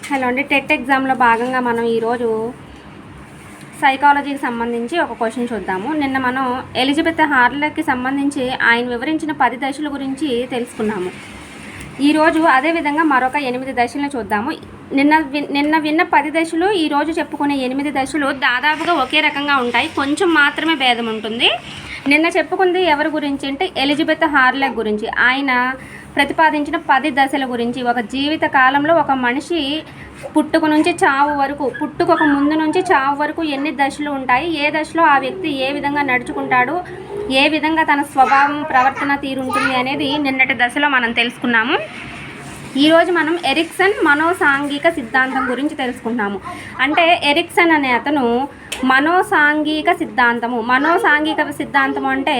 Hello అండి. TET ఎగ్జామ్లో భాగంగా మనం ఈరోజు సైకాలజీకి సంబంధించి ఒక క్వశ్చన్ చూద్దాము. నిన్న మనం ఎలిజబెత్ హార్లెట్కి సంబంధించి ఆయన వివరించిన 10 దశల గురించి తెలుసుకున్నాము. ఈరోజు అదేవిధంగా మరొక 8 దశలను చూద్దాము. నిన్న విన్న 10 దశలు, ఈరోజు చెప్పుకునే 8 దశలు దాదాపుగా ఒకే రకంగా ఉంటాయి, కొంచెం మాత్రమే భేదం ఉంటుంది. నిన్న చెప్పుకుంది ఎవరి గురించి అంటే ఎలిజబెత్ హార్లెట్ గురించి. ఆయన ప్రతిపాదించిన 10 దశల గురించి. ఒక జీవిత కాలంలో ఒక మనిషి పుట్టుక నుంచి చావు వరకు, పుట్టుకొక ముందు నుంచి చావు వరకు ఎన్ని దశలు ఉంటాయి, ఏ దశలో ఆ వ్యక్తి ఏ విధంగా నడుచుకుంటాడు, ఏ విధంగా తన స్వభావం ప్రవర్తన తీరుంటుంది అనేది నిన్నటి దశలో మనం తెలుసుకున్నాము. ఈరోజు మనం ఎరిక్సన్ మనోసాంఘిక సిద్ధాంతం గురించి తెలుసుకుంటాము. అంటే ఎరిక్సన్ అనే అతను మనోసాంఘిక సిద్ధాంతము అంటే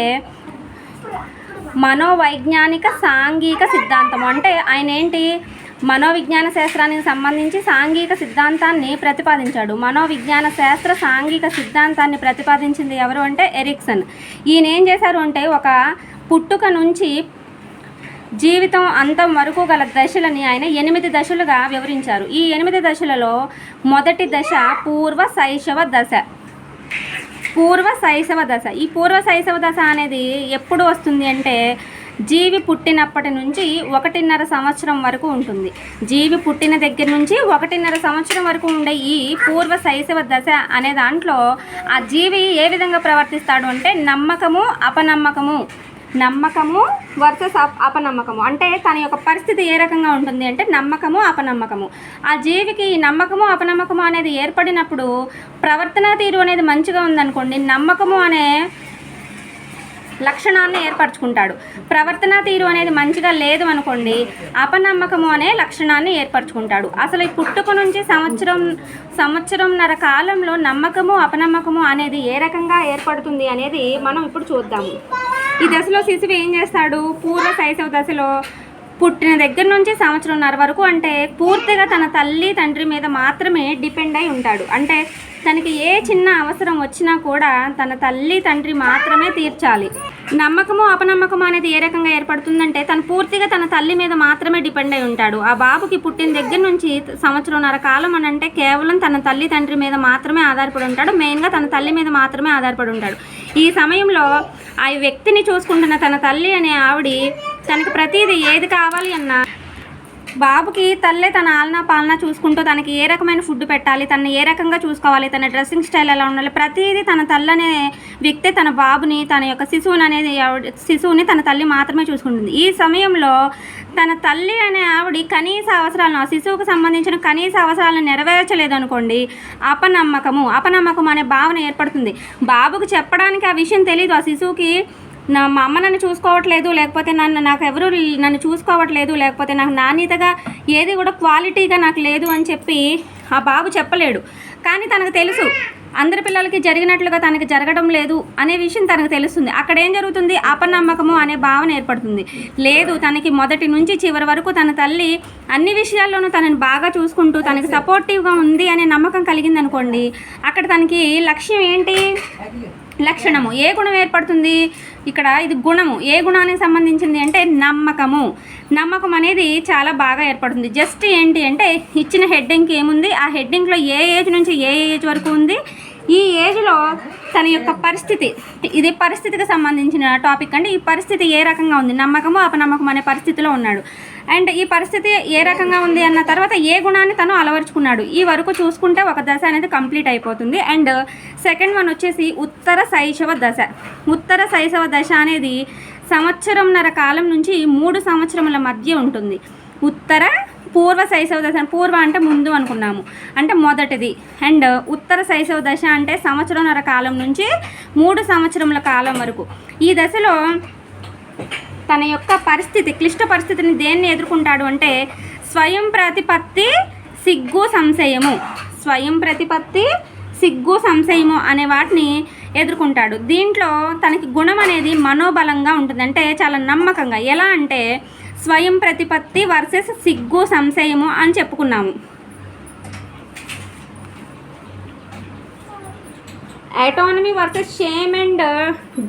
మనోవైజ్ఞానిక సాంఘిక సిద్ధాంతం. అంటే ఆయన ఏంటి, మనోవిజ్ఞాన శాస్త్రానికి సంబంధించి సాంఘిక సిద్ధాంతాన్ని ప్రతిపాదించాడు. మనోవిజ్ఞాన శాస్త్ర సాంఘిక సిద్ధాంతాన్ని ప్రతిపాదించింది ఎవరు అంటే ఎరిక్సన్. ఈయన ఏం చేశారు అంటే ఒక పుట్టుక నుంచి జీవితం అంతం వరకు గల దశలని ఆయన 8 దశలుగా వివరించారు. ఈ 8 దశలలో మొదటి దశ పూర్వ శైశవ దశ. ఈ పూర్వ శైశవ దశ అనేది ఎప్పుడు వస్తుంది అంటే జీవి పుట్టినప్పటి నుంచి 1.5 సంవత్సరం వరకు ఉంటుంది. జీవి పుట్టిన దగ్గర నుంచి 1.5 సంవత్సరం వరకు ఉండే ఈ పూర్వ శైశవ దశ అనే దాంట్లో ఆ జీవి ఏ విధంగా ప్రవర్తిస్తాడు అంటే నమ్మకము వర్సెస్ అపనమ్మకము. అంటే తన యొక్క పరిస్థితి ఏ రకంగా ఉంటుంది అంటే నమ్మకము, అపనమ్మకము. ఆ జీవికి ఈ నమ్మకము, అపనమ్మకము అనేది ఏర్పడినప్పుడు ప్రవర్తనా తీరు అనేది మంచిగా ఉందనుకోండి, నమ్మకము అనే లక్షణాన్ని ఏర్పరచుకుంటాడు. ప్రవర్తనా తీరు అనేది మంచిగా లేదు అనుకోండి, అపనమ్మకము అనే లక్షణాన్ని ఏర్పరచుకుంటాడు. అసలు ఈ పుట్టుక నుంచి సంవత్సరంన్నర కాలంలో నమ్మకము, అపనమ్మకము అనేది ఏ రకంగా ఏర్పడుతుంది అనేది మనం ఇప్పుడు చూద్దాము. ఈ దశలో శిశువు ఏం చేస్తాడు, పూర్వ శైశవ దశలో పుట్టిన దగ్గర నుంచి సంవత్సరంన్నర వరకు అంటే పూర్తిగా తన తల్లి తండ్రి మీద మాత్రమే డిపెండ్ అయి ఉంటాడు. అంటే తనకి ఏ చిన్న అవసరం వచ్చినా కూడా తన తల్లి తండ్రి మాత్రమే తీర్చాలి. నమ్మకము, అపనమ్మకము అనేది ఏ రకంగా ఏర్పడుతుందంటే తను పూర్తిగా తన తల్లి మీద మాత్రమే డిపెండ్ అయి ఉంటాడు. ఆ బాబుకి పుట్టిన దగ్గర నుంచి సంవత్సరంన్నర కాలం అని అంటే కేవలం తన తల్లి తండ్రి మీద మాత్రమే ఆధారపడి ఉంటాడు. మెయిన్గా తన తల్లి మీద మాత్రమే ఆధారపడి ఉంటాడు. ఈ సమయంలో ఆ వ్యక్తిని చూసుకుంటున్న తన తల్లి అనే ఆవిడ తనకి ప్రతిదీ ఏది కావాలి అన్నా బాబుకి తల్లే తన ఆలనా పాలన చూసుకుంటూ తనకి ఏ రకమైన ఫుడ్ పెట్టాలి, తనని ఏ రకంగా చూసుకోవాలి, తన డ్రెస్సింగ్ స్టైల్ ఎలా ఉండాలి, ప్రతిదీ తన తల్లి అనే వ్యక్తే తన బాబుని, తన యొక్క శిశువుని తన తల్లి మాత్రమే చూసుకుంటుంది. ఈ సమయంలో తన తల్లి అనే ఆవిడ కనీస అవసరాలను, ఆ శిశువుకు సంబంధించిన కనీస అవసరాలను నెరవేర్చలేదనుకోండి, అపనమ్మకం అనే భావన ఏర్పడుతుంది. బాబుకు చెప్పడానికి ఆ విషయం తెలియదు. ఆ శిశువుకి మా అమ్మ నన్ను చూసుకోవట్లేదు, లేకపోతే నాకు ఎవరు నన్ను చూసుకోవట్లేదు, లేకపోతే నాకు నాణ్యతగా ఏది కూడా క్వాలిటీగా నాకు లేదు అని చెప్పి ఆ బాబు చెప్పలేడు. కానీ తనకు తెలుసు అందరి పిల్లలకి జరిగినట్లుగా తనకి జరగడం లేదు అనే విషయం తనకు తెలుస్తుంది. అక్కడ ఏం జరుగుతుంది, అపనమ్మకము అనే భావన ఏర్పడుతుంది. లేదు, తనకి మొదటి నుంచి చివరి వరకు తన తల్లి అన్ని విషయాల్లోనూ తనని బాగా చూసుకుంటూ తనకి సపోర్టివ్గా ఉంది అనే నమ్మకం కలిగింది అనుకోండి, అక్కడ తనకి లక్ష్యం ఏంటి, లక్షణము ఏ గుణం ఏర్పడుతుంది, ఇక్కడ ఇది గుణము. ఏ గుణానికి సంబంధించింది అంటే నమ్మకం అనేది చాలా బాగా ఏర్పడుతుంది. జస్ట్ ఏంటి అంటే ఇచ్చిన హెడ్డింగ్కి ఏముంది, ఆ హెడ్డింగ్లో ఏ ఏజ్ నుంచి ఏ ఏజ్ వరకు ఉంది, ఈ ఏజ్లో తన యొక్క పరిస్థితి, ఇది పరిస్థితికి సంబంధించిన టాపిక్ అండి. ఈ పరిస్థితి ఏ రకంగా ఉంది, నమ్మకము, అపనమ్మకం అనే పరిస్థితిలో ఉన్నాడు. అండ్ ఈ పరిస్థితి ఏ రకంగా ఉంది అన్న తర్వాత ఏ గుణాన్ని తను అలవరుచుకున్నాడు, ఈ వరకు చూసుకుంటే ఒక దశ అనేది కంప్లీట్ అయిపోతుంది. అండ్ సెకండ్ వన్ వచ్చేసి ఉత్తర శైశవ దశ అనేది సంవత్సరంన్నర కాలం నుంచి 3 సంవత్సరముల మధ్య ఉంటుంది. పూర్వ శైశవ దశ, పూర్వ అంటే ముందు అనుకున్నాము, అంటే మొదటిది. అండ్ ఉత్తర శైశవ దశ అంటే సంవత్సరంన్నర కాలం నుంచి 3 సంవత్సరముల కాలం వరకు. ఈ దశలో తన యొక్క క్లిష్ట పరిస్థితిని దేన్ని ఎదుర్కొంటాడు అంటే స్వయం ప్రతిపత్తి, సిగ్గు, సంశయము అనే వాటిని ఎదుర్కొంటాడు. దీంట్లో తనకి గుణం అనేది మనోబలంగా ఉంటుంది. అంటే చాలా నమ్మకంగా, ఎలా అంటే స్వయం ప్రతిపత్తి వర్సెస్ సిగ్గు, సంశయము అని చెప్పుకున్నాము. Autonomy versus shame and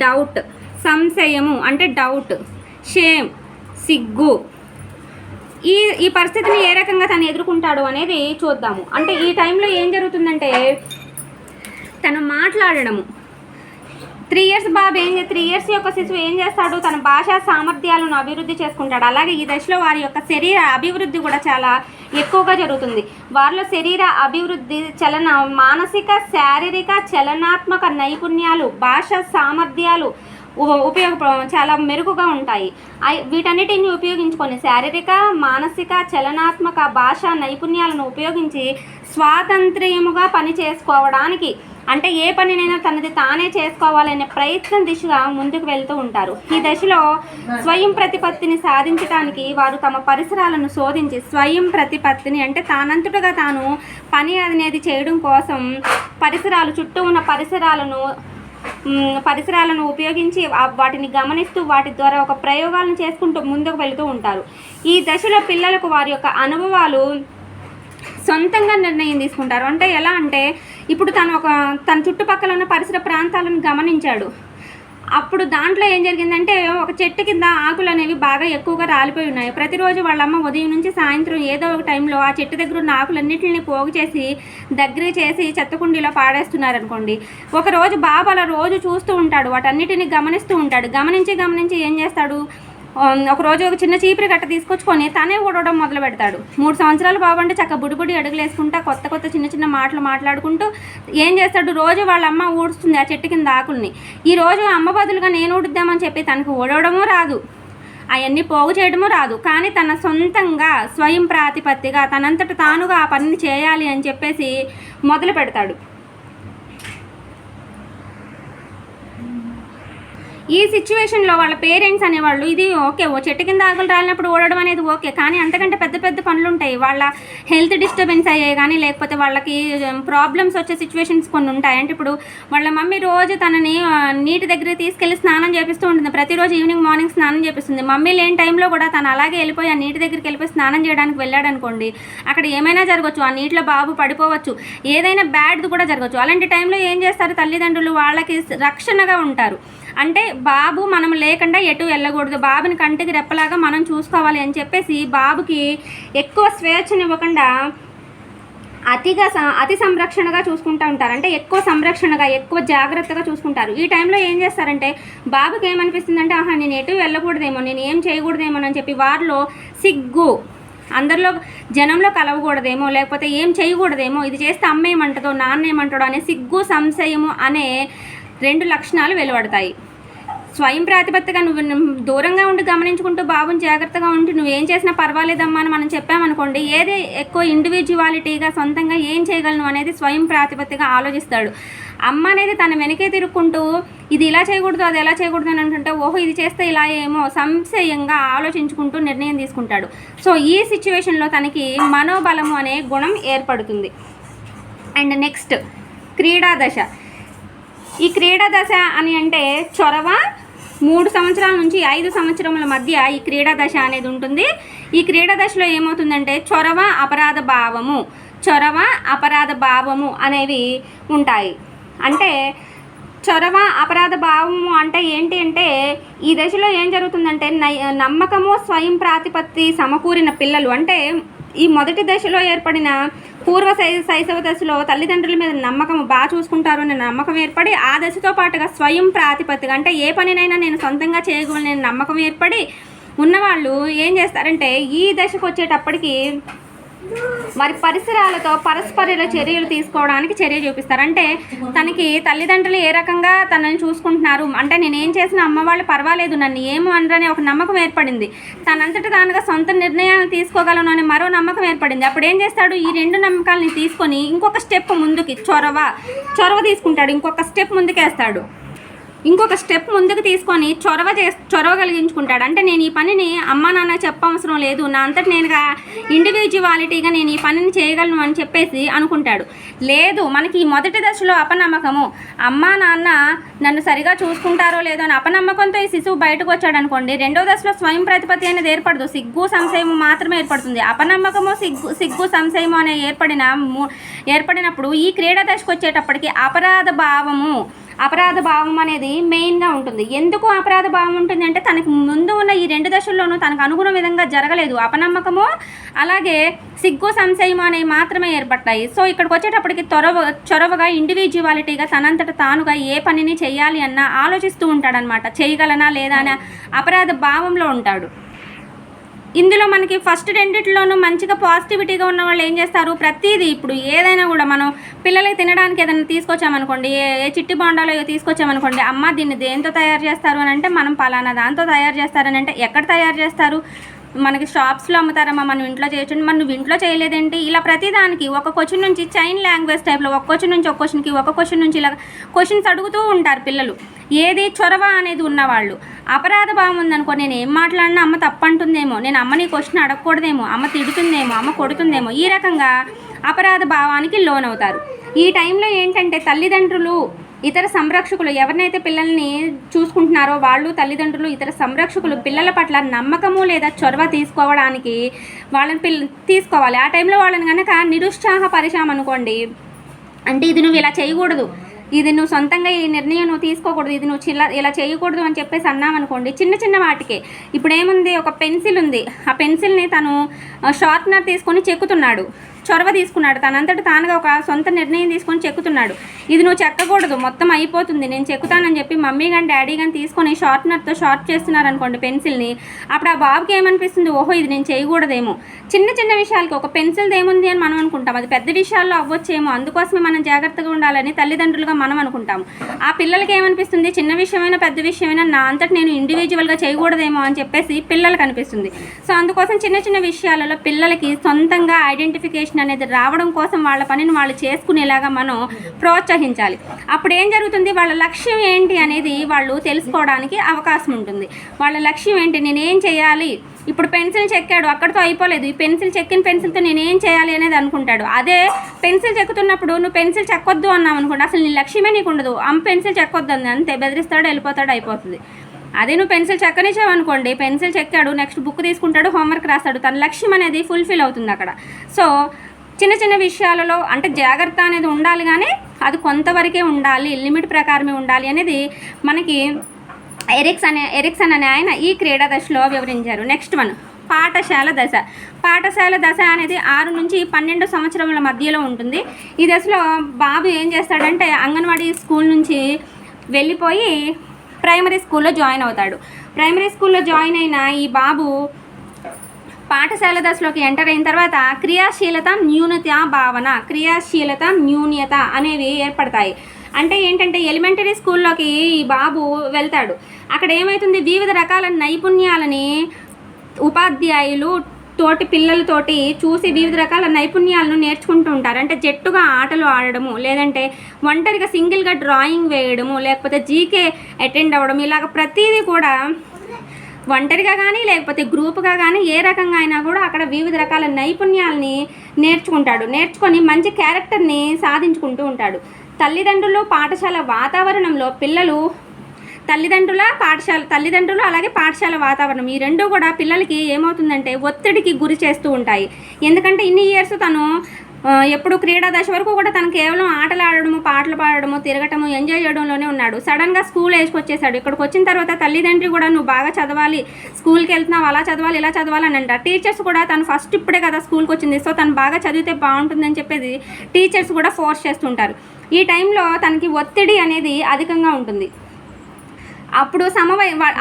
doubt. సంశయము అంటే డౌట్, షేమ్ సిగ్గు, ఈ ఈ పరిస్థితిని ఏ రకంగా తను ఎదుర్కొంటాడు అనేది చూద్దాము. అంటే ఈ టైంలో ఏం జరుగుతుందంటే తను మాట్లాడడము 3 years బాబు 3 years యొక్క శిశువు ఏం చేస్తాడు, తన భాషా సామర్థ్యాలను అభివృద్ధి చేసుకుంటాడు. అలాగే ఈ దశలో వారి యొక్క శరీర అభివృద్ధి కూడా చాలా ఎక్కువగా జరుగుతుంది. వారిలో శరీర అభివృద్ధి, మానసిక, శారీరక, చలనాత్మక నైపుణ్యాలు, భాషా సామర్థ్యాలు చాలా మెరుగుగా ఉంటాయి. వీటన్నిటిని ఉపయోగించుకొని శారీరక, మానసిక, చలనాత్మక, భాషా నైపుణ్యాలను ఉపయోగించి స్వాతంత్ర్యముగా పని చేసుకోవడానికి, అంటే ఏ పనినైనా తనది తానే చేసుకోవాలనే ప్రయత్నం దిశగా ముందుకు వెళ్తూ ఉంటారు. ఈ దశలో స్వయం ప్రతిపత్తిని సాధించడానికి వారు తమ పరిసరాలను శోధించి, స్వయం ప్రతిపత్తిని అంటే తానంతటగా తాను పని అనేది చేయడం కోసం పరిసరాలు, చుట్టూ ఉన్న పరిసరాలను ఉపయోగించి వాటిని గమనిస్తూ వాటి ద్వారా ఒక ప్రయోగాలను చేసుకుంటూ ముందుకు వెళుతూ ఉంటారు. ఈ దశలో పిల్లలకు వారి యొక్క అనుభవాలు సొంతంగా నిర్ణయం తీసుకుంటారు. అంటే ఎలా అంటే ఇప్పుడు తన చుట్టుపక్కల ఉన్న పరిసర ప్రాంతాలను గమనించాడు. అప్పుడు దాంట్లో ఏం జరిగిందంటే ఒక చెట్టు కింద ఆకులు అనేవి బాగా ఎక్కువగా రాలిపోయి ఉన్నాయి. ప్రతిరోజు వాళ్ళమ్మ ఉదయం నుంచి సాయంత్రం ఏదో ఒక టైంలో ఆ చెట్టు దగ్గర ఉన్న ఆకులన్నింటిని పోగు చేసి దగ్గర చేసి చెత్తకుండీలో పాడేస్తున్నారనుకోండి. ఒకరోజు బాబు అలా రోజు చూస్తూ ఉంటాడు, వాటన్నిటిని గమనిస్తూ ఉంటాడు. గమనించి ఏం చేస్తాడు, ఒకరోజు ఒక చిన్న చీపురు గట్ట తీసుకొచ్చుకొని తనే ఊడవడం మొదలు పెడతాడు. 3 సంవత్సరాలు బాబంటే చక్క బుడిబుడి అడుగులు వేసుకుంటా కొత్త చిన్న మాటలు మాట్లాడుకుంటూ ఏం చేస్తాడు, రోజు వాళ్ళ అమ్మ ఊడుస్తుంది ఆ చెట్టు కింద ఆకుల్ని. ఈరోజు అమ్మ బదులుగా నేను ఊడుద్దామని చెప్పి తనకు ఊడవడమూ రాదు, అవన్నీ పోగు చేయడమూ రాదు. కానీ తన సొంతంగా స్వయం ప్రాతిపత్తిగా తనంతట తానుగా ఆ పనిని చేయాలి అని చెప్పేసి మొదలు పెడతాడు. ఈ సిచ్యువేషన్లో వాళ్ళ పేరెంట్స్ అనేవాళ్ళు ఇది ఓకే, ఓ చెట్టు కింద ఆకులు రాలినప్పుడు ఓడడం అనేది ఓకే, కానీ అంతకంటే పెద్ద పనులు ఉంటాయి. వాళ్ళ హెల్త్ డిస్టర్బెన్స్ అయ్యాయి కానీ లేకపోతే వాళ్ళకి ప్రాబ్లమ్స్ వచ్చే సిచ్యువేషన్స్ కొన్ని ఉంటాయి. అంటే ఇప్పుడు వాళ్ళ మమ్మీ రోజు తనని నీటి దగ్గర తీసుకెళ్ళి స్నానం చేపిస్తూ ఉంటుంది. ప్రతిరోజు ఈవినింగ్ మార్నింగ్ స్నానం చేపిస్తుంది. మమ్మీ లేని టైంలో కూడా తను అలాగే వెళ్ళిపోయి ఆ నీటి దగ్గరికి వెళ్ళిపోయి స్నానం చేయడానికి వెళ్ళాడు అనుకోండి, అక్కడ ఏమైనా జరగచ్చు, ఆ నీటిలో బాబు పడిపోవచ్చు, ఏదైనా బ్యాడ్ది కూడా జరగచ్చు. అలాంటి టైంలో ఏం చేస్తారు తల్లిదండ్రులు, వాళ్ళకి రక్షణగా ఉంటారు. అంటే బాబు మనం లేకుండా ఎటు వెళ్ళకూడదు, బాబుని కంటికి రెప్పలాగా మనం చూసుకోవాలి అని చెప్పేసి బాబుకి ఎక్కువ స్వేచ్ఛనివ్వకుండా అతి సంరక్షణగా చూసుకుంటూ ఉంటారు. అంటే ఎక్కువ సంరక్షణగా ఎక్కువ జాగ్రత్తగా చూసుకుంటారు. ఈ టైంలో ఏం చేస్తారంటే బాబుకి ఏమనిపిస్తుందంటే నేను ఎటు వెళ్ళకూడదేమో, నేను ఏం చేయకూడదేమో అని చెప్పి వారిలో సిగ్గు, అందరిలో జనంలో కలవకూడదేమో, లేకపోతే ఏం చేయకూడదేమో, ఇది చేస్తే అమ్మ ఏమంటుందో నాన్న ఏమంటాడో అనే సిగ్గు, సంశయము అనే 2 లక్షణాలు వెలువడతాయి. స్వయం ప్రాతిపత్తిగా నువ్వు దూరంగా ఉండి గమనించుకుంటూ బాబుని జాగ్రత్తగా ఉండి నువ్వేం చేసినా పర్వాలేదమ్మా అని మనం చెప్పామనుకోండి, ఏది ఎక్కువ ఇండివిజువాలిటీగా సొంతంగా ఏం చేయగలను అనేది స్వయం ప్రాతిపత్తిగా ఆలోచిస్తాడు. అమ్మ అనేది తన వెనకే తిరుక్కుంటూ ఇది ఇలా చేయకూడదు అది ఎలా చేయకూడదు అని అనుకుంటే ఓహో ఇది చేస్తే ఇలా ఏమో సంశయంగా ఆలోచించుకుంటూ నిర్ణయం తీసుకుంటాడు. సో ఈ సిచ్యువేషన్లో తనకి మనోబలము అనే గుణం ఏర్పడుతుంది. అండ్ నెక్స్ట్ క్రీడా దశ. ఈ క్రీడా దశ అని అంటే చొరవ 3 సంవత్సరాల నుంచి 5 సంవత్సరముల మధ్య ఈ క్రీడా దశ అనేది ఉంటుంది. ఈ క్రీడా దశలో ఏమవుతుందంటే చొరవ, అపరాధ భావము అనేవి ఉంటాయి. అంటే చొరవ, అపరాధ భావము అంటే ఏంటి అంటే ఈ దశలో ఏం జరుగుతుందంటే నమ్మకము, స్వయం ప్రాతిపత్తి సమకూరిన పిల్లలు, అంటే ఈ మొదటి దశలో ఏర్పడిన పూర్వ శైశవ దశలో తల్లిదండ్రుల మీద నమ్మకం, బాగా చూసుకుంటారు అనే నమ్మకం ఏర్పడి ఆ దశతో పాటుగా స్వయం ప్రాతిపత్తిగా అంటే ఏ పనినైనా నేను సొంతంగా చేయగలనే నమ్మకం ఏర్పడి ఉన్నవాళ్ళు ఏం చేస్తారంటే ఈ దశకు వచ్చేటప్పటికి వారి పరిసరాలతో పరస్పర చర్యలు తీసుకోవడానికి చర్య చూపిస్తారు. అంటే తనకి తల్లిదండ్రులు ఏ రకంగా తనని చూసుకుంటున్నారు, అంటే నేనేం చేసినా అమ్మ వాళ్ళు పర్వాలేదు నన్ను ఏమో అనరనే ఒక నమ్మకం ఏర్పడింది. తనంతటి తానుగా సొంత నిర్ణయాలు తీసుకోగలను అనే మరో నమ్మకం ఏర్పడింది. అప్పుడు ఏం చేస్తాడు, ఈ 2 నమ్మకాలని తీసుకొని ఇంకొక స్టెప్ ముందుకి చొరవ తీసుకుంటాడు, ఇంకొక స్టెప్ ముందుకేస్తాడు. ఇంకొక స్టెప్ ముందుకు తీసుకొని చొరవ కలిగించుకుంటాడు. అంటే నేను ఈ పనిని అమ్మా నాన్న చెప్పవసరం లేదు, నా అంతటి నేనుగా ఇండివిజువాలిటీగా నేను ఈ పనిని చేయగలను అని చెప్పేసి అనుకుంటాడు. లేదు, మనకి ఈ మొదటి దశలో అపనమ్మకము, అమ్మా నాన్న నన్ను సరిగా చూసుకుంటారో లేదో అని అపనమ్మకంతో ఈ శిశువు బయటకు వచ్చాడు అనుకోండి, రెండవ దశలో స్వయం ప్రతిపత్తి అనేది ఏర్పడదు, సిగ్గు సంశయము మాత్రమే ఏర్పడుతుంది. అపనమ్మకము సిగ్గు సంశయము అనే ఏర్పడినప్పుడు ఈ క్రీడా దశకు వచ్చేటప్పటికి అపరాధ భావము అపరాధ భావం అనేది మెయిన్గా ఉంటుంది. ఎందుకు అపరాధ భావం ఉంటుంది అంటే తనకు ముందు ఉన్న ఈ 2 దశల్లోనూ తనకు అనుగుణ విధంగా జరగలేదు. అపనమ్మకము అలాగే సిగ్గు సంశయం అనేవి మాత్రమే ఏర్పడ్డాయి. సో ఇక్కడికి వచ్చేటప్పటికి చొరవగా ఇండివిజువాలిటీగా తనంతట తానుగా ఏ పనిని చేయాలి అన్నా ఆలోచిస్తూ ఉంటాడనమాట. చేయగలనా లేదా అనే అపరాధ భావంలో ఉంటాడు. ఇందులో మనకి ఫస్ట్ రెండిట్లోనూ మంచిగా పాజిటివిటీగా ఉన్న వాళ్ళు ఏం చేస్తారు, ప్రతిదీ ఇప్పుడు ఏదైనా కూడా మనం పిల్లలకి తినడానికి ఏదైనా తీసుకొచ్చామనుకోండి, ఏ చిట్టి బొండాలో తీసుకొచ్చామనుకోండి, అమ్మ దీన్ని దేంతో తయారు చేస్తారు అని అంటే మనం పలానా దాంతో తయారు చేస్తారని అంటే ఎక్కడ తయారు చేస్తారు, మనకి షాప్స్లో అమ్ముతారమ్మా, మనం ఇంట్లో చేయొచ్చు, మనం నువ్వు ఇంట్లో చేయలేదేంటి, ఇలా ప్రతిదానికి ఒక క్వశ్చన్ నుంచి చైన్ లాంగ్వేజ్ టైప్లో ఒక క్వశ్చన్ నుంచి ఒక క్వశ్చన్కి ఒక క్వశ్చన్ నుంచి ఇలా క్వశ్చన్స్ అడుగుతూ ఉంటారు పిల్లలు. ఏది చొరవ అనేది ఉన్నవాళ్ళు. అపరాధ భావం ఉందనుకో, నేను ఏం మాట్లాడినా అమ్మ తప్పంటుందేమో, నేను అమ్మని క్వశ్చన్ అడగకూడదేమో, అమ్మ తిడుతుందేమో, అమ్మ కొడుతుందేమో, ఈ రకంగా అపరాధ భావానికి లోనవుతారు. ఈ టైంలో ఏంటంటే తల్లిదండ్రులు ఇతర సంరక్షకులు ఎవరినైతే పిల్లల్ని చూసుకుంటున్నారో వాళ్ళు తల్లిదండ్రులు ఇతర సంరక్షకులు పిల్లల పట్ల నమ్మకము లేదా చొరవ తీసుకోవడానికి వాళ్ళని తీసుకోవాలి. ఆ టైంలో వాళ్ళని కనుక నిరుత్సాహపరిచామనుకోండి, అంటే ఇది నువ్వు ఇలా చేయకూడదు, ఇది నువ్వు సొంతంగా ఈ నిర్ణయం నువ్వు తీసుకోకూడదు, ఇది నువ్వు ఇలా చేయకూడదు అని చెప్పేసి అన్నామనుకోండి, చిన్న చిన్న వాటికే. ఇప్పుడు ఏముంది, ఒక పెన్సిల్ ఉంది, ఆ పెన్సిల్ని తను షార్ప్నర్ తీసుకొని చెక్కుతున్నాడు, చొరవ తీసుకున్నాడు, తనంతట తానుగా ఒక సొంత నిర్ణయం తీసుకొని చెక్కుతున్నాడు. ఇది నువ్వు చెక్కకూడదు, మొత్తం అయిపోతుంది, నేను చెక్కుతానని చెప్పి మమ్మీ కానీ డాడీ కానీ తీసుకొని షార్ప్నర్తో షార్ప్ చేస్తున్నారు అనుకోండి పెన్సిల్ని. అప్పుడు ఆ బాబుకి ఏమనిపిస్తుంది, ఓహో ఇది నేను చేయకూడదేమో. చిన్న చిన్న విషయాలకి ఒక పెన్సిల్ది ఏముంది అని మనం అనుకుంటాం, అది పెద్ద విషయాల్లో అవ్వచ్చేమో, అందుకోసమే మనం జాగ్రత్తగా ఉండాలని తల్లిదండ్రులుగా మనం అనుకుంటాము. ఆ పిల్లలకి ఏమనిపిస్తుంది, చిన్న విషయమైనా పెద్ద విషయమైనా నా అంతటి నేను ఇండివిజువల్గా చేయకూడదేమో అని చెప్పేసి పిల్లలకు అనిపిస్తుంది. సో అందుకోసం చిన్న చిన్న విషయాలలో పిల్లలకి సొంతంగా ఐడెంటిఫికేషన్ అనేది రావడం కోసం వాళ్ళ పనిని వాళ్ళు చేసుకునేలాగా మనం ప్రోత్సహించాలి. అప్పుడు ఏం జరుగుతుంది, వాళ్ళ లక్ష్యం ఏంటి అనేది వాళ్ళు తెలుసుకోవడానికి అవకాశం ఉంటుంది. వాళ్ళ లక్ష్యం ఏంటి, నేనేం చేయాలి, ఇప్పుడు పెన్సిల్ చెక్కాడు అక్కడితో అయిపోలేదు, ఈ పెన్సిల్ చెక్కిన పెన్సిల్తో నేనేం చేయాలి అనేది అనుకుంటాడు. అదే పెన్సిల్ చెక్కుతున్నప్పుడు నువ్వు పెన్సిల్ చెక్కొద్దు అన్నావు అనుకోండి, అసలు నీ లక్ష్యమే నీకు ఉండదు, పెన్సిల్ చెక్కొద్దు అంది అంతే, బెదిరిస్తాడు, వెళ్ళిపోతాడు, అయిపోతుంది. అదే నువ్వు పెన్సిల్ చెక్కనిచ్చావనుకోండి, పెన్సిల్ చెక్కాడు, నెక్స్ట్ బుక్ తీసుకుంటాడు, హోంవర్క్ రాస్తాడు, తన లక్ష్యం అనేది ఫుల్ఫిల్ అవుతుంది అక్కడ. సో చిన్న చిన్న విషయాలలో అంటే జాగ్రత్త అనేది ఉండాలి, కానీ అది కొంతవరకే ఉండాలి, లిమిట్ ప్రకారమే ఉండాలి అనేది మనకి ఎరిక్సన్ అనే ఆయన ఈ క్రీడా దశలో వివరించారు. నెక్స్ట్ వన్, పాఠశాల దశ. పాఠశాల దశ అనేది 6 నుంచి 12 సంవత్సరముల మధ్యలో ఉంటుంది. ఈ దశలో బాబు ఏం చేస్తాడంటే అంగన్వాడీ స్కూల్ నుంచి వెళ్ళిపోయి ప్రైమరీ స్కూల్లో జాయిన్ అవుతాడు. ప్రైమరీ స్కూల్లో జాయిన్ అయిన ఈ బాబు పాఠశాల దశలోకి ఎంటర్ అయిన తర్వాత క్రియాశీలత న్యూన్యత అనేవి ఏర్పడతాయి. అంటే ఏంటంటే ఎలిమెంటరీ స్కూల్లోకి ఈ బాబు వెళ్తాడు. అక్కడ ఏమవుతుంది, వివిధ రకాల నైపుణ్యాలని ఉపాధ్యాయులు తోటి పిల్లలతోటి చూసి వివిధ రకాల నైపుణ్యాలను నేర్చుకుంటూ ఉంటారు. అంటే జట్టుగా ఆటలు ఆడడము, లేదంటే ఒంటరిగా సింగిల్గా డ్రాయింగ్ వేయడము, లేకపోతే జీకే అటెండ్ అవ్వడం, ఇలాగ ప్రతిదీ కూడా ఒంటరిగా కానీ లేకపోతే గ్రూప్గా కానీ ఏ రకంగా అయినా కూడా అక్కడ వివిధ రకాల నైపుణ్యాలని నేర్చుకొని మంచి క్యారెక్టర్ని సాధించుకుంటూ ఉంటాడు. తల్లిదండ్రులు పాఠశాల వాతావరణంలో పిల్లలు తల్లిదండ్రులు అలాగే పాఠశాల వాతావరణం ఈ రెండు కూడా పిల్లలకి ఏమవుతుందంటే ఒత్తిడికి గురి చేస్తూ ఉంటాయి. ఎందుకంటే ఇన్ని ఇయర్స్ తను ఎప్పుడు క్రీడా దశ వరకు కూడా తను కేవలం ఆటలు ఆడడము, పాటలు పాడడము, తిరగటము, ఎంజాయ్ చేయడంలోనే ఉన్నాడు. సడన్గా స్కూల్ ఏజ్కి వచ్చేసాడు. ఇక్కడికి వచ్చిన తర్వాత తల్లిదండ్రులు కూడా నువ్వు బాగా చదవాలి, స్కూల్కి వెళ్తున్నావు, అలా చదవాలి ఇలా చదవాలి అని అంటారు. టీచర్స్ కూడా తను ఫస్ట్ ఇప్పుడే కదా స్కూల్కి వచ్చింది, సో తను బాగా చదివితే బాగుంటుందని చెప్పేది టీచర్స్ కూడా ఫోర్స్ చేస్తుంటారు. ఈ టైంలో తనకి ఒత్తిడి అనేది అధికంగా ఉంటుంది. అప్పుడు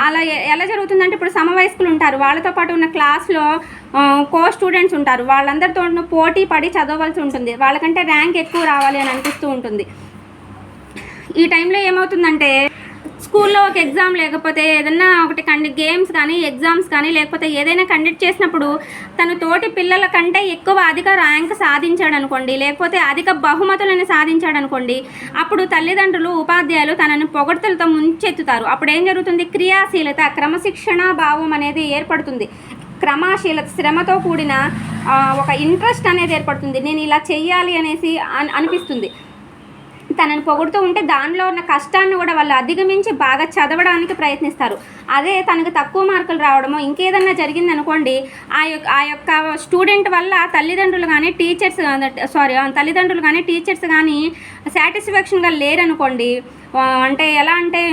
అలా ఎలా జరుగుతుందంటే, ఇప్పుడు సమవయస్కులు ఉంటారు, వాళ్ళతో పాటు ఉన్న క్లాస్లో స్టూడెంట్స్ ఉంటారు, వాళ్ళందరితో పోటీ పడి చదవవలసి ఉంటుంది, వాళ్ళకంటే ర్యాంక్ ఎక్కువ రావాలి అని అనిపిస్తూ ఉంటుంది. ఈ టైంలో ఏమవుతుందంటే స్కూల్లో ఒక ఎగ్జామ్ లేకపోతే ఏదైనా ఒకటి గేమ్స్ కానీ ఎగ్జామ్స్ కానీ లేకపోతే ఏదైనా కండక్ట్ చేసినప్పుడు తన తోటి పిల్లల కంటే ఎక్కువ అధిక ర్యాంక్ సాధించాడు అనుకోండి, లేకపోతే అధిక బహుమతులను సాధించాడు అనుకోండి, అప్పుడు తల్లిదండ్రులు ఉపాధ్యాయులు తనని పొగడ్తలతో ముంచెత్తుతారు. అప్పుడు ఏం జరుగుతుంది, క్రియాశీలత క్రమశిక్షణ భావం అనేది ఏర్పడుతుంది. క్రమశీలత శ్రమతో కూడిన ఒక ఇంట్రెస్ట్ అనేది ఏర్పడుతుంది. నేను ఇలా చెయ్యాలి అనేసి అనిపిస్తుంది. తనని పొగుడుతూ ఉంటే దానిలో ఉన్న కష్టాన్ని కూడా వాళ్ళు అధిగమించి బాగా చదవడానికి ప్రయత్నిస్తారు. అదే తనకు తక్కువ మార్కులు రావడమో ఇంకేదన్నా జరిగిందనుకోండి, ఆ యొక్క స్టూడెంట్ వల్ల తల్లిదండ్రులు కానీ టీచర్స్ కానీ సాటిస్ఫాక్షన్గా లేరనుకోండి, అంటే ఎలా అంటే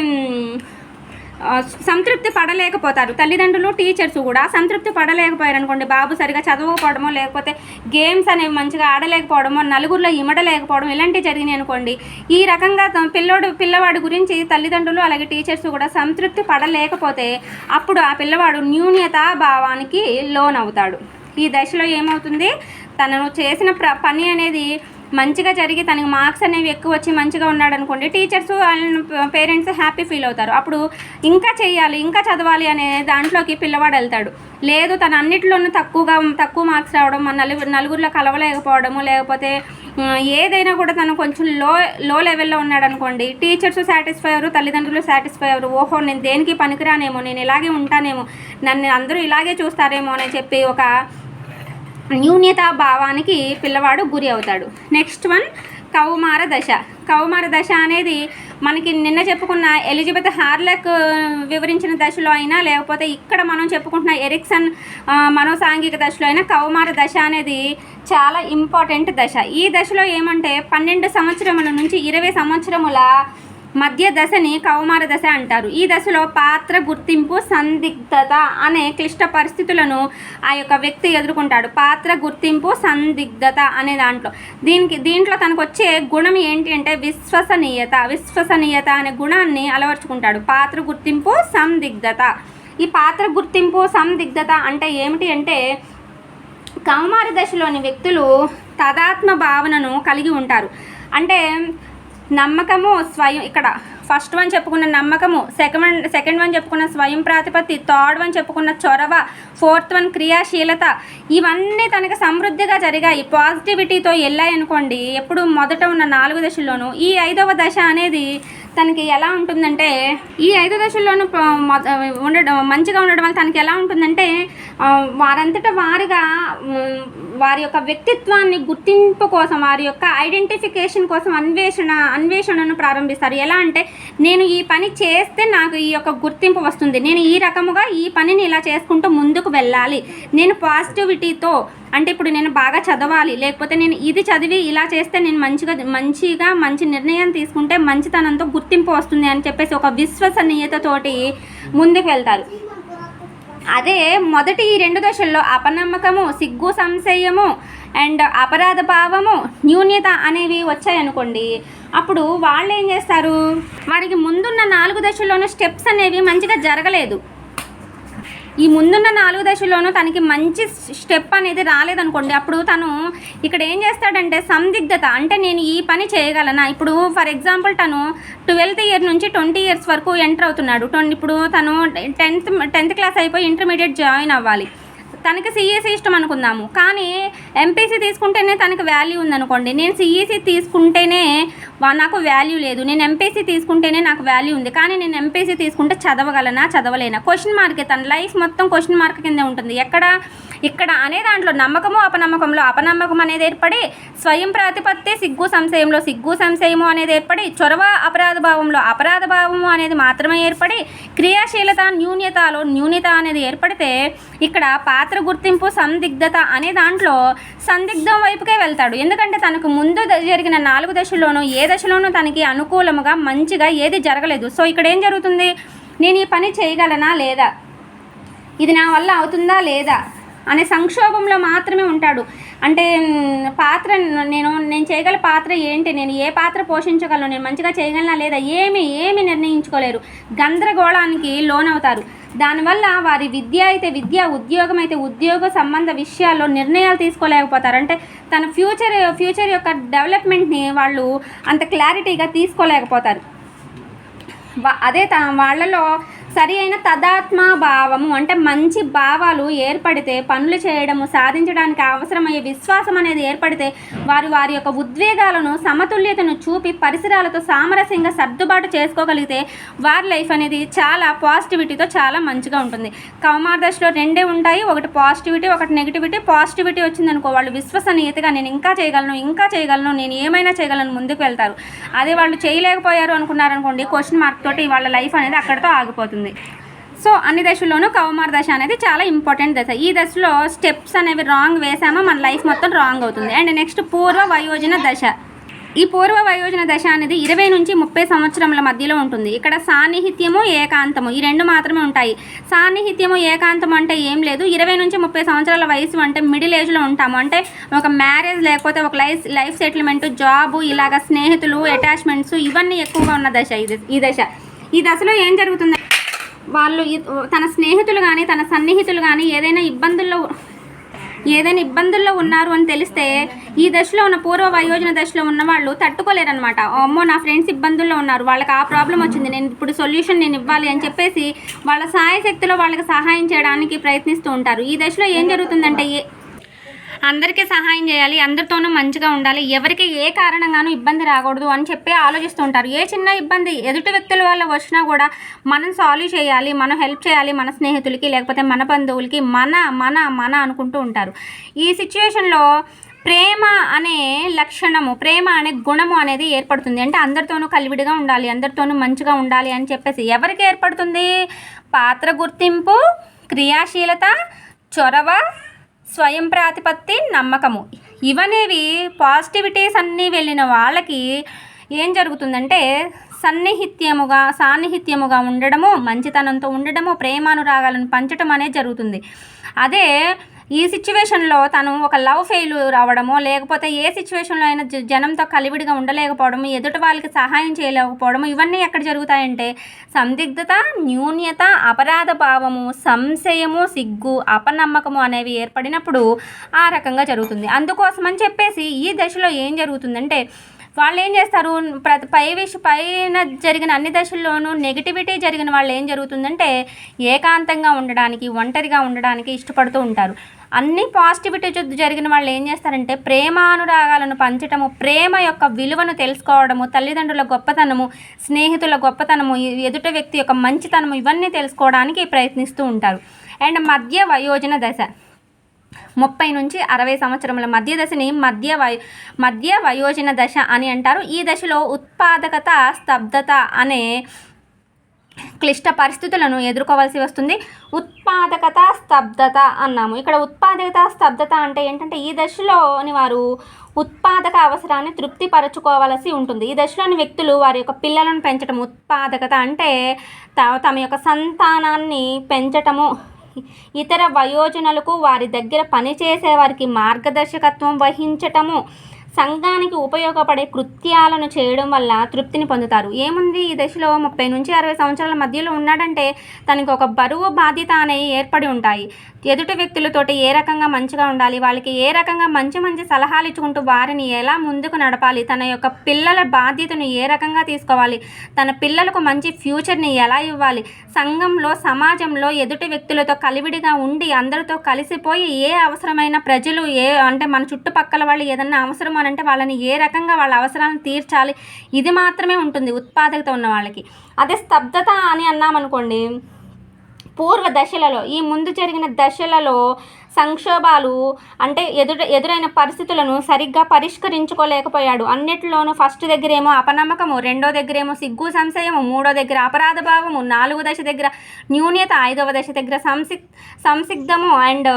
సంతృప్తి పడలేకపోతారు. తల్లిదండ్రులు టీచర్స్ కూడా సంతృప్తి పడలేకపోయారు అనుకోండి, బాబు సరిగా చదవకపోవడమో లేకపోతే గేమ్స్ అనేవి మంచిగా ఆడలేకపోవడమో నలుగురిలో ఇమడలేకపోవడం ఇలాంటివి జరిగినాయి అనుకోండి, ఈ రకంగా పిల్లవాడి గురించి తల్లిదండ్రులు అలాగే టీచర్స్ కూడా సంతృప్తి పడలేకపోతే అప్పుడు ఆ పిల్లవాడు న్యూన్యతా భావానికి లోనవుతాడు. ఈ దశలో ఏమవుతుంది, తను చేసిన పని అనేది మంచిగా జరిగి తనకి మార్క్స్ అనేవి ఎక్కువ వచ్చి మంచిగా ఉన్నాడు అనుకోండి, టీచర్స్ పేరెంట్స్ హ్యాపీ ఫీల్ అవుతారు. అప్పుడు ఇంకా చెయ్యాలి, ఇంకా చదవాలి అనే దాంట్లోకి పిల్లవాడు వెళ్తాడు. లేదు తను అన్నింటిలోనూ తక్కువ మార్క్స్ రావడం, నలుగురిలో కలవలేకపోవడము, లేకపోతే ఏదైనా కూడా తను కొంచెం లో లెవెల్లో ఉన్నాడు అనుకోండి, టీచర్స్ సాటిస్ఫై అవ్వరు, తల్లిదండ్రులు సాటిస్ఫై అవ్వరు. ఓహో నేను దేనికి పనికిరానేమో, నేను ఇలాగే ఉంటానేమో, నన్ను అందరూ ఇలాగే చూస్తారేమో అని చెప్పి ఒక న్యూన్యతా భావానికి పిల్లవాడు గురి అవుతాడు. నెక్స్ట్ వన్ కౌమార దశ. కౌమార దశ అనేది మనకి నిన్న చెప్పుకున్న ఎలిజబెత్ హార్లెక్ వివరించిన దశలో అయినా లేకపోతే ఇక్కడ మనం చెప్పుకుంటున్న ఎరిక్సన్ మనోసాంఘిక దశలో అయినా కౌమార దశ అనేది చాలా ఇంపార్టెంట్ దశ. ఈ దశలో ఏమంటే 12 సంవత్సరముల నుంచి 20 సంవత్సరముల మధ్య దశని కౌమార దశ అంటారు. ఈ దశలో పాత్ర గుర్తింపు సందిగ్ధత అనే క్లిష్ట పరిస్థితులను ఆ యొక్క వ్యక్తి ఎదుర్కొంటాడు. పాత్ర గుర్తింపు సందిగ్ధత అనే దీంట్లో తనకు వచ్చే గుణం ఏంటి అంటే విశ్వసనీయత అనే గుణాన్ని అలవర్చుకుంటాడు. పాత్ర గుర్తింపు సందిగ్ధత. ఈ పాత్ర గుర్తింపు సందిగ్ధత అంటే ఏమిటి అంటే, కౌమార దశలోని వ్యక్తులు తదాత్మ భావనను కలిగి ఉంటారు. అంటే నమ్మకము, ఇక్కడ ఫస్ట్ వన్ చెప్పుకున్న నమ్మకము, సెకండ్ వన్ చెప్పుకున్న స్వయం ప్రాతిపత్తి, థర్డ్ వన్ చెప్పుకున్న చొరవ, ఫోర్త్ వన్ క్రియాశీలత, ఇవన్నీ తనకు సమృద్ధిగా జరిగాయి, పాజిటివిటీతో వెళ్ళాయి అనుకోండి ఎప్పుడు మొదట ఉన్న 4 దశల్లోనూ. ఈ 5వ దశ అనేది తనకి ఎలా ఉంటుందంటే, ఈ 5 దశల్లోనూ మంచిగా ఉండడం వల్ల తనకి ఎలా ఉంటుందంటే, వారంతట వారిగా వారి యొక్క వ్యక్తిత్వాన్ని గుర్తింపు కోసం, వారి యొక్క ఐడెంటిఫికేషన్ కోసం అన్వేషణను ప్రారంభిస్తారు. ఎలా అంటే, నేను ఈ పని చేస్తే నాకు ఈ యొక్క గుర్తింపు వస్తుంది, నేను ఈ రకముగా ఈ పనిని ఇలా చేసుకుంటూ ముందుకు వెళ్ళాలి, నేను పాజిటివిటీతో, అంటే ఇప్పుడు నేను బాగా చదవాలి, లేకపోతే నేను ఇది చదివి ఇలా చేస్తే నేను మంచి నిర్ణయం తీసుకుంటే మంచితనంతో గుర్తింపు వస్తుంది అని చెప్పేసి ఒక విశ్వసనీయతతోటి ముందుకు వెళ్తారు. అదే మొదటి ఈ 2 దశల్లో అపనమ్మకము, సిగ్గు, సంశయము అండ్ అపరాధ భావము, న్యూన్యత అనేవి వచ్చాయనుకోండి, అప్పుడు వాళ్ళు ఏం చేస్తారు, వారికి ముందున్న 4 దశల్లోనూ స్టెప్స్ అనేవి మంచిగా జరగలేదు. ఈ ముందున్న 4 దశల్లోనూ తనకి మంచి స్టెప్ అనేది రాలేదనుకోండి, అప్పుడు తను ఇక్కడ ఏం చేస్తాడంటే సందిగ్ధత, అంటే నేను ఈ పని చేయగలనా. ఇప్పుడు ఫర్ ఎగ్జాంపుల్ తను 12th ఇయర్ నుంచి 20 ఇయర్స్ వరకు ఎంటర్ అవుతున్నాడు. ఇప్పుడు తను 10th క్లాస్ అయిపోయి ఇంటర్మీడియట్ జాయిన్ అవ్వాలి. తనకి సిఈసి ఇష్టం అనుకుందాము, కానీ ఎంపీసీ తీసుకుంటేనే తనకి వాల్యూ ఉందనుకోండి, నేను సిఈసి తీసుకుంటేనే నాకు వాల్యూ లేదు, నేను ఎంపీసీ తీసుకుంటేనే నాకు వాల్యూ ఉంది, కానీ నేను ఎంపీసీ తీసుకుంటే చదవలేనా, క్వశ్చన్ మార్క్. తన లైఫ్ మొత్తం క్వశ్చన్ మార్క్ కిందే ఉంటుంది. ఇక్కడ అనే దాంట్లో నమ్మకము అపనమ్మకంలో అపనమ్మకం అనేది ఏర్పడి, స్వయం ప్రాతిపత్తి సిగ్గు సంశయము అనేది ఏర్పడి, చొరవ అపరాధ భావము అనేది మాత్రమే ఏర్పడి, క్రియాశీలత న్యూన్యతలో న్యూన్యత అనేది ఏర్పడితే, ఇక్కడ పాత్ర గుర్తింపు సందిగ్ధత అనే దాంట్లో సందిగ్ధం వైపుకే వెళ్తాడు. ఎందుకంటే తనకు ముందు జరిగిన 4 దశల్లోనూ ఏ దశలోనూ తనకి అనుకూలముగా మంచిగా ఏది జరగలేదు. సో ఇక్కడ ఏం జరుగుతుంది, నేను ఈ పని చేయగలనా లేదా, ఇది నా వల్ల అవుతుందా లేదా అనే సంక్షోభంలో మాత్రమే ఉంటాడు. అంటే పాత్ర నేను చేయగల పాత్ర ఏంటి, నేను ఏ పాత్ర పోషించగలను, నేను మంచిగా చేయగలనా లేదా, ఏమి నిర్ణయించుకోలేరు, గందరగోళానికి లోనవుతారు. దానివల్ల వారి విద్య అయితే విద్య, ఉద్యోగం అయితే ఉద్యోగ సంబంధ విషయాల్లో నిర్ణయాలు తీసుకోలేకపోతారు. అంటే తన ఫ్యూచర్ యొక్క డెవలప్మెంట్ని వాళ్ళు అంత క్లారిటీగా తీసుకోలేకపోతారు. అదే వాళ్ళలో సరి అయిన తదాత్మ భావము అంటే మంచి భావాలు ఏర్పడితే పనులు చేయడము సాధించడానికి అవసరమయ్యే విశ్వాసం అనేది ఏర్పడితే వారు వారి యొక్క ఉద్వేగాలను సమతుల్యతను చూపి పరిసరాలతో సామరస్యంగా సర్దుబాటు చేసుకోగలిగితే వారి లైఫ్ అనేది చాలా పాజిటివిటీతో చాలా మంచిగా ఉంటుంది. కౌమార దశలో రెండే ఉంటాయి, ఒకటి పాజిటివిటీ ఒకటి నెగిటివిటీ. పాజిటివిటీ వచ్చిందనుకో వాళ్ళు విశ్వసనీయతగా నేను ఇంకా చేయగలను, నేను ఏమైనా చేయగలను ముందుకు వెళ్తారు. అదే వాళ్ళు చేయలేకపోయారు అనుకున్నారనుకోండి క్వశ్చన్ మార్క్ తోటి వాళ్ళ లైఫ్ అనేది అక్కడితో ఆగిపోతుంది. సో అన్ని దశల్లోనూ కౌమార దశ అనేది చాలా ఇంపార్టెంట్ దశ. ఈ దశలో స్టెప్స్ అనేవి రాంగ్ వేసామో మన లైఫ్ మొత్తం రాంగ్ అవుతుంది. అండ్ నెక్స్ట్ పూర్వ వయోజన దశ. ఈ పూర్వ వయోజన దశ అనేది 20 నుంచి 30 సంవత్సరముల మధ్యలో ఉంటుంది. ఇక్కడ సాన్నిహిత్యము ఏకాంతము ఈ రెండు మాత్రమే ఉంటాయి. సాన్నిహిత్యము ఏకాంతం అంటే ఏం లేదు, 20 నుంచి 30 సంవత్సరాల వయసు అంటే మిడిల్ ఏజ్లో ఉంటాము. అంటే ఒక మ్యారేజ్ లేకపోతే ఒక లైఫ్ సెటిల్మెంట్, జాబు, ఇలాగ స్నేహితులు, అటాచ్మెంట్స్ ఇవన్నీ ఎక్కువగా ఉన్న దశ ఈ దశ. ఈ దశలో ఏం జరుగుతుంది, వాళ్ళు తన స్నేహితులు కానీ తన సన్నిహితులు కానీ ఏదైనా ఇబ్బందుల్లో ఉన్నారు అని తెలిస్తే ఈ దశలో ఉన్న పూర్వ వయోజన దశలో ఉన్న వాళ్ళు తట్టుకోలేరనమాట. అమ్మో నా ఫ్రెండ్స్ ఇబ్బందుల్లో ఉన్నారు, వాళ్ళకి ఆ ప్రాబ్లం వచ్చింది, నేను ఇప్పుడు సొల్యూషన్ నేను ఇవ్వాలి అని చెప్పేసి వాళ్ళ సాయశక్తిలో వాళ్ళకి సహాయం చేయడానికి ప్రయత్నిస్తూ ఉంటారు. ఈ దశలో ఏం జరుగుతుందంటే అందరికీ సహాయం చేయాలి, అందరితోనూ మంచిగా ఉండాలి, ఎవరికి ఏ కారణంగానూ ఇబ్బంది రాకూడదు అని చెప్పి ఆలోచిస్తూ ఉంటారు. ఏ చిన్న ఇబ్బంది ఎదుటి వ్యక్తుల వల్ల వచ్చినా కూడా మనం సాల్వ్ చేయాలి, మనం హెల్ప్ చేయాలి మన స్నేహితులకి లేకపోతే మన బంధువులకి మన అనుకుంటూ ఉంటారు. ఈ సిచ్యువేషన్లో ప్రేమ అనే లక్షణము, ప్రేమ అనే గుణము అనేది ఏర్పడుతుంది. అంటే అందరితోనూ కలివిడిగా ఉండాలి, అందరితోనూ మంచిగా ఉండాలి అని చెప్పేసి ఎవరికి ఏర్పడుతుంది? పాత్ర గుర్తింపు, క్రియాశీలత, చొరవ, స్వయం ప్రాతిపత్తి, నమ్మకము ఇవనేవి పాజిటివిటీస్ అన్నీ వెళ్ళిన వాళ్ళకి ఏం జరుగుతుందంటే సాన్నిహిత్యముగా ఉండడము, మంచితనంతో ఉండడము, ప్రేమానురాగాలను పంచడం అనేది జరుగుతుంది. అదే ఈ సిచ్యువేషన్లో తను ఒక లవ్ ఫెయిల్యూర్ అవ్వడమో లేకపోతే ఏ సిచ్యువేషన్లో అయినా జనంతో కలివిడిగా ఉండలేకపోవడము, ఎదుటి వాళ్ళకి సహాయం చేయలేకపోవడము ఇవన్నీ ఎక్కడ జరుగుతాయంటే సందిగ్ధత, న్యూన్యత, అపరాధ భావము, సంశయము, సిగ్గు, అపనమ్మకము అనేవి ఏర్పడినప్పుడు ఆ రకంగా జరుగుతుంది. అందుకోసమని చెప్పేసి ఈ దశలో ఏం జరుగుతుందంటే వాళ్ళు ఏం చేస్తారు, పైన జరిగిన అన్ని దశల్లోనూ నెగిటివిటీ జరిగిన వాళ్ళు ఏం జరుగుతుందంటే ఏకాంతంగా ఉండడానికి, ఒంటరిగా ఉండడానికి ఇష్టపడుతూ ఉంటారు. అన్ని పాజిటివిటీ జరిగిన వాళ్ళు ఏం చేస్తారంటే ప్రేమానురాగాలను పంచటము, ప్రేమ యొక్క విలువను తెలుసుకోవడము, తల్లిదండ్రుల గొప్పతనము, స్నేహితుల గొప్పతనము, ఎదుటి వ్యక్తి యొక్క మంచితనము ఇవన్నీ తెలుసుకోవడానికి ప్రయత్నిస్తూ ఉంటారు. అండ్ మధ్య వయోజన దశ 30 నుంచి 60 సంవత్సరముల మధ్య దశని మధ్య వయోజన దశ అని అంటారు. ఈ దశలో ఉత్పాదకత, స్తబ్దత అనే క్లిష్ట పరిస్థితులను ఎదుర్కోవాల్సి వస్తుంది. ఉత్పాదకత, స్తబ్దత అన్నాము. ఇక్కడ ఉత్పాదకత, స్తబ్దత అంటే ఏంటంటే ఈ దశలోని వారు ఉత్పాదక అవసరాన్ని తృప్తిపరచుకోవాల్సి ఉంటుంది. ఈ దశలోని వ్యక్తులు వారి యొక్క పిల్లలను పెంచటము, ఉత్పాదకత అంటే తమ యొక్క సంతానాన్ని పెంచటము, ఇతర వయోజనులకు వారి దగ్గర పనిచేసే వారికి మార్గదర్శకత్వం వహించటము, సంఘానికి ఉపయోగపడే కృత్యాలను చేయడం వల్ల తృప్తిని పొందుతారు. ఏముంది ఈ దశలో 30 నుంచి 60 సంవత్సరాల మధ్యలో ఉన్నాడంటే తనకి ఒక బరువు, బాధ్యత అనేవి ఏర్పడి ఉంటాయి. ఎదుటి వ్యక్తులతోటి ఏ రకంగా మంచిగా ఉండాలి, వాళ్ళకి ఏ రకంగా మంచి సలహాలు ఇచ్చుకుంటూ వారిని ఎలా ముందుకు నడపాలి, తన యొక్క పిల్లల బాధ్యతను ఏ రకంగా తీసుకోవాలి, తన పిల్లలకు మంచి ఫ్యూచర్ని ఎలా ఇవ్వాలి, సంఘంలో, సమాజంలో ఎదుటి వ్యక్తులతో కలివిడిగా ఉండి అందరితో కలిసిపోయి ఏ అవసరమైన ప్రజలు అంటే మన చుట్టుపక్కల వాళ్ళు ఏదన్నా అవసరం అంటే వాళ్ళని ఏ రకంగా వాళ్ళ అవసరాలను తీర్చాలి, ఇది మాత్రమే ఉంటుంది ఉత్పాదకత ఉన్న వాళ్ళకి. అదే స్తబ్దత అని అన్నామనుకోండి, పూర్వ దశలలో ఈ ముందు జరిగిన దశలలో సంక్షోభాలు అంటే ఎదురైన పరిస్థితులను సరిగ్గా పరిష్కరించుకోలేకపోయాడు. అన్నిటిలోనూ ఫస్ట్ దగ్గరేమో అపనమ్మకము, రెండో దగ్గరేమో సిగ్గు, సంశయము, మూడో దగ్గర అపరాధ భావము, 4వ దశ దగ్గర న్యూన్యత, 5వ దశ దగ్గర సంసిగ్ధము అండ్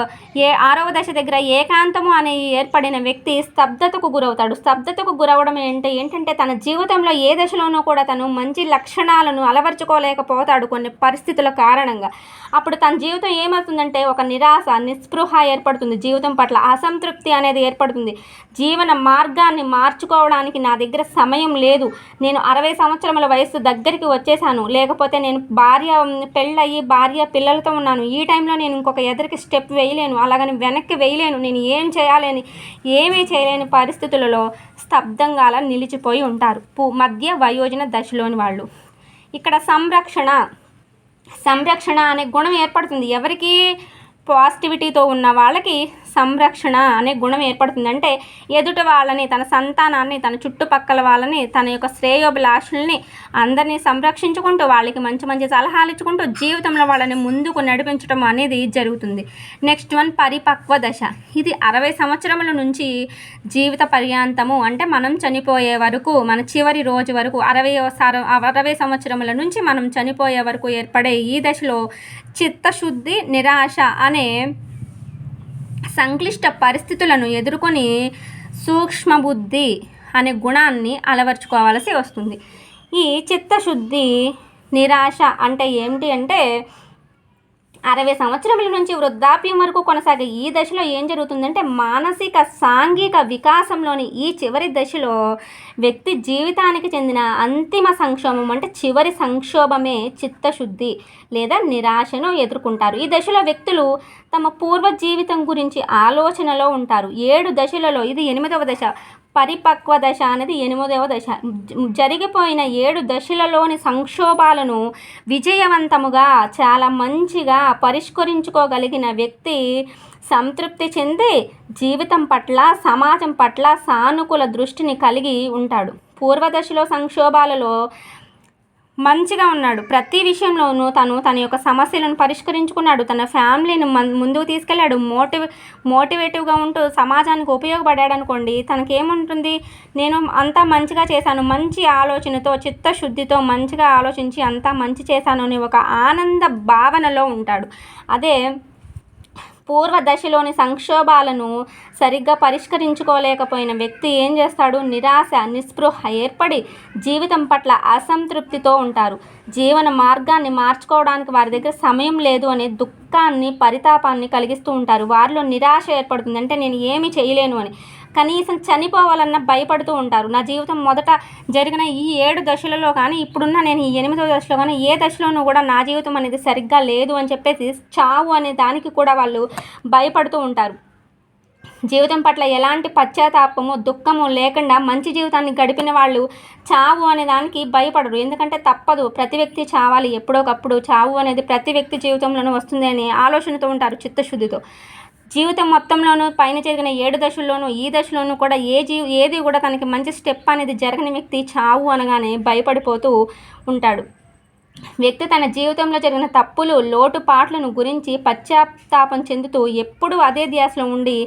6వ దశ దగ్గర ఏకాంతము అనే ఏర్పడిన వ్యక్తి స్తబ్దతకు గురవుతాడు. స్తబ్దతకు గురవడం ఏంటంటే తన జీవితంలో ఏ దశలోనూ కూడా తను మంచి లక్షణాలను అలవర్చుకోలేకపోతాడు కొన్ని పరిస్థితుల కారణంగా. అప్పుడు తన జీవితం ఏమవుతుందంటే ఒక నిరాశ, నిస్పృహ ఏర్పడుతుంది, జీవితం పట్ల అసంతృప్తి అనేది ఏర్పడుతుంది. జీవన మార్గాన్ని మార్చుకోవడానికి నా దగ్గర సమయం లేదు, నేను 60 సంవత్సరముల వయసు దగ్గరికి వచ్చేసాను, లేకపోతే నేను పెళ్ళయి భార్య పిల్లలతో ఉన్నాను, ఈ టైంలో నేను ఇంకొక ఎదురికి స్టెప్ వేయలేను, అలాగని వెనక్కి వేయలేను, నేను ఏమీ చేయలేని పరిస్థితులలో స్తబ్దంగా నిలిచిపోయి ఉంటారు మధ్య వయోజన దశలోని వాళ్ళు. ఇక్కడ సంరక్షణ సంరక్షణ అనే గుణం ఏర్పడుతుంది. ఎవరికి? పాజిటివిటీతో ఉన్న వాళ్ళకి సంరక్షణ అనే గుణం ఏర్పడుతుంది. అంటే ఎదుటి వాళ్ళని, తన సంతానాన్ని, తన చుట్టుపక్కల వాళ్ళని, తన యొక్క శ్రేయోభిలాషుల్ని అందరినీ సంరక్షించుకుంటూ వాళ్ళకి మంచి మంచి సలహాలు ఇచ్చుకుంటూ జీవితంలో వాళ్ళని ముందుకు నడిపించడం అనేది జరుగుతుంది. నెక్స్ట్ వన్ పరిపక్వ దశ. ఇది 60 సంవత్సరముల నుంచి జీవిత పర్యాంతము, అంటే మనం చనిపోయే వరకు, మన చివరి రోజు వరకు 60 సంవత్సరముల నుంచి మనం చనిపోయే వరకు ఏర్పడే ఈ దశలో చిత్తశుద్ధి, నిరాశ అనే సంక్లిష్ట పరిస్థితులను ఎదుర్కొని సూక్ష్మబుద్ధి అనే గుణాన్ని అలవర్చుకోవాల్సి వస్తుంది. ఈ చిత్తశుద్ధి, నిరాశ అంటే ఏమిటి అంటే 60 సంవత్సరముల నుంచి వృద్ధాప్యం వరకు కొనసాగే ఈ దశలో ఏం జరుగుతుందంటే మానసిక, సాంఘిక వికాసంలోని ఈ చివరి దశలో వ్యక్తి జీవితానికి చెందిన అంతిమ సంక్షోభం, అంటే చివరి సంక్షోభమే చిత్తశుద్ధి లేదా నిరాశను ఎదుర్కొంటారు. ఈ దశలో వ్యక్తులు తమ పూర్వ జీవితం గురించి ఆలోచనలో ఉంటారు. 7 దశలలో ఇది 8వ దశ. పరిపక్వ దశ అనేది 8వ దశ. జరిగిపోయిన 7 దశలలోని సంక్షోభాలను విజయవంతముగా, చాలా మంచిగా పరిష్కరించుకోగలిగిన వ్యక్తి సంతృప్తి చెంది జీవితం పట్ల, సమాజం పట్ల సానుకూల దృష్టిని కలిగి ఉంటాడు. పూర్వదశలో సంక్షోభాలలో మంచిగా ఉన్నాడు. ప్రతి విషయంలోనూ తన యొక్క సమస్యలను పరిష్కరించుకున్నాడు. తన ఫ్యామిలీని ముందుకు తీసుకెళ్ళాడు. మోటివేటివ్గా ఉంటూ సమాజానికి ఉపయోగపడాడు అనుకోండి. తనకేముంటుంది? నేను అంతా మంచిగా చేశాను, మంచి ఆలోచనతో, చిత్తశుద్ధితో మంచిగా ఆలోచించి అంతా మంచి చేశాను అని ఒక ఆనంద భావనలో ఉంటాడు. అదే పూర్వ దశలోని సంక్షోభాలను సరిగ్గా పరిష్కరించుకోలేకపోయిన వ్యక్తి ఏం చేస్తాడు? నిరాశ, నిస్పృహ ఏర్పడి జీవితం పట్ల అసంతృప్తితో ఉంటారు. జీవన మార్గాన్ని మార్చుకోవడానికి వారి దగ్గర సమయం లేదు అనే దుఃఖాన్ని, పరితాపాన్ని కలిగిస్తూ ఉంటారు. వారిలో నిరాశ ఏర్పడుతుంది. అంటే నేను ఏమీ చేయలేను అని, కనీసం చనిపోవాలన్న భయపడుతూ ఉంటారు. నా జీవితం మొదట జరిగిన ఈ 7 దశలలో కానీ, ఇప్పుడున్న నేను ఈ 8వ దశలో కానీ, ఏ దశలోనూ కూడా నా జీవితం అనేది సరిగ్గా లేదు అని చెప్పేసి చావు అనే దానికి కూడా వాళ్ళు భయపడుతూ ఉంటారు. జీవితం పట్ల ఎలాంటి పశ్చాత్తాపము, దుఃఖము లేకుండా మంచి జీవితాన్ని గడిపిన వాళ్ళు చావు అనే దానికి భయపడరు. ఎందుకంటే తప్పదు, ప్రతి వ్యక్తి చావాలి, ఎప్పుడోకప్పుడు చావు అనేది ప్రతి వ్యక్తి జీవితంలోనూ వస్తుంది అనే ఆలోచనతో ఉంటారు, చిత్తశుద్ధితో. జీవితం మొత్తంలోనూ పైన జరిగిన 7 దశల్లోనూ ఈ దశలోనూ కూడా ఏది కూడా తనకి మంచి స్టెప్ అనేది జరగని వ్యక్తి చావు అనగానే భయపడిపోతూ ఉంటాడు. వ్యక్తి తన జీవితంలో జరిగిన తప్పులు, లోటుపాట్లను గురించి పశ్చాత్తాపం చెందుతూ ఎప్పుడూ అదే ధ్యాసలో ఉండి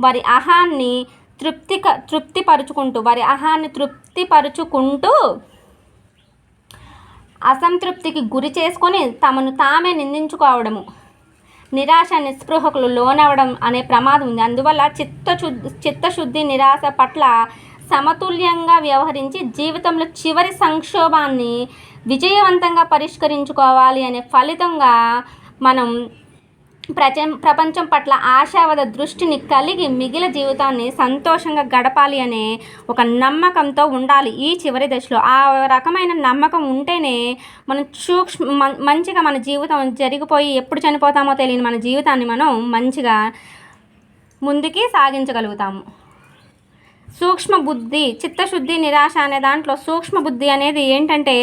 వారి అహాన్ని తృప్తిపరుచుకుంటూ అసంతృప్తికి గురి చేసుకొని తమను తామే నిందించుకోవడము, నిరాశ, నిస్పృహకు లోనవడం అనే ప్రమాదం ఉంది. అందువల్ల చిత్తశుద్ధి, నిరాశ పట్ల సమతుల్యంగా వ్యవహరించి జీవితంలో చివరి సంక్షోభాన్ని విజయవంతంగా పరిష్కరించుకోవాలి అనే ఫలితంగా మనం ప్రపంచం పట్ల ఆశావాద దృష్టిని కలిగి మిగిలిన జీవితాన్ని సంతోషంగా గడపాలి అనే ఒక నమ్మకంతో ఉండాలి ఈ చివరి దశలో. ఆ రకమైన నమ్మకం ఉంటేనే మనం మంచిగా మన జీవితం జరిగిపోయి ఎప్పుడు చనిపోతామో తెలియని మన జీవితాన్ని మనం మంచిగా ముందుకి సాగించగలుగుతాము. సూక్ష్మ బుద్ధి, చిత్తశుద్ధి, నిరాశ అనే దాంట్లో సూక్ష్మ బుద్ధి అనేది ఏంటంటే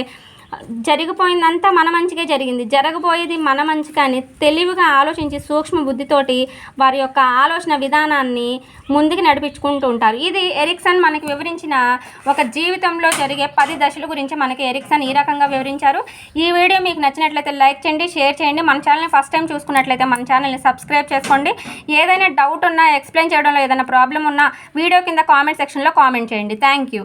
జరిగిపోయిందంతా మన మంచిగా జరిగింది, జరగబోయేది మన మంచి, కానీ తెలివిగా ఆలోచించి సూక్ష్మ బుద్ధితోటి వారి యొక్క ఆలోచన విధానాన్ని ముందుకు నడిపించుకుంటూ ఉంటారు. ఇది ఎరిక్సన్ మనకి వివరించిన ఒక జీవితంలో జరిగే 10 దశల గురించి మనకి ఎరిక్సన్ ఈ రకంగా వివరించారు. ఈ వీడియో మీకు నచ్చినట్లయితే లైక్ చేయండి, షేర్ చేయండి. మన ఛానల్ని ఫస్ట్ టైం చూసుకున్నట్లయితే మన ఛానల్ని సబ్స్క్రైబ్ చేసుకోండి. ఏదైనా డౌట్ ఉన్నా, ఎక్స్ప్లెయిన్ చేయడంలో ఏదైనా ప్రాబ్లం ఉన్నా వీడియో కింద కామెంట్ సెక్షన్లో కామెంట్ చేయండి. Thank you.